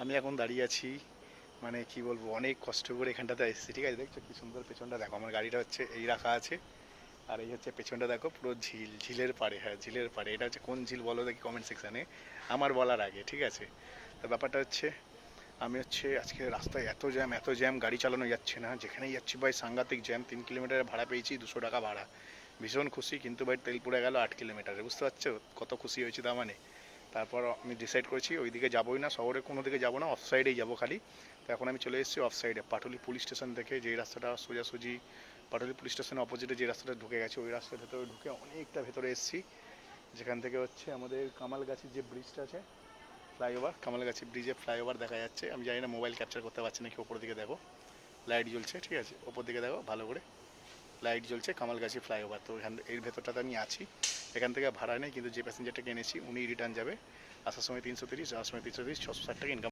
আমি এখন দাঁড়িয়ে আছি, মানে কি বলবো, অনেক কষ্ট করে এখানটাতে এসেছি। ঠিক আছে, দেখছো কি সুন্দর পেছনটা দেখো, আমার গাড়িটা হচ্ছে এই রাখা আছে, আর এই হচ্ছে পেছনটা দেখো, পুরো ঝিল, ঝিলের পাড়ে। হ্যাঁ, ঝিলের পাড়ে। এটা হচ্ছে কোন ঝিল বলো দেখি কমেন্ট সেকশানে, আমার বলার আগে। ঠিক আছে, তো ব্যাপারটা হচ্ছে, আমি হচ্ছে আজকে রাস্তায় এত জ্যাম, এত জ্যাম, গাড়ি চালানো যাচ্ছে না, যেখানেই যাচ্ছি ভাই সাংঘাতিক জ্যাম। 3 কিলোমিটারের ভাড়া পেয়েছি, 200 টাকা ভাড়া। ভীষণ খুশি, কিন্তু ভাই তেল পুড়ে গেল 8 কিলোমিটারে, বুঝতে পারছো কত খুশি হয়েছি তার মানে। তারপর আমি ডিসাইড করেছি ওইদিকে যাবোই না, শহরে কোনো দিকে যাবো না, অফ সাইডেই যাবো খালি। তো এখন আমি চলে এসেছি অফ সাইডে, পাটুলি পুলিশ স্টেশন থেকে যে রাস্তাটা সোজাসুজি পাটুলি পুলিশ স্টেশনের অপোজিটে যে রাস্তাটা ঢুকে গেছে, ওই রাস্তার ভেতরে ঢুকে অনেকটা ভেতরে এসেছি, যেখান থেকে হচ্ছে আমাদের কামালগাছির যে ব্রিজটা আছে, ফ্লাইওভার, কামালগাছি ব্রিজে ফ্লাইওভার দেখা যাচ্ছে। আমি জানি না মোবাইল ক্যাপচার করতে পারছি নাকি, ওপর দিকে দেখো লাইট জ্বলছে। ঠিক আছে, ওপর দিকে দেখো ভালো করে, লাইট জ্বলছে, কামালগাছি ফ্লাইওভার। তো এখান এর ভেতরটাতে আমি আছি। এখান থেকে ভাড়া নেই, কিন্তু যে প্যাসেঞ্জারটাকে এনেছি উনি রিটার্ন যাবে, আসার সময় 330, যাওয়ার সময় 330, 660 টাকা ইনকাম।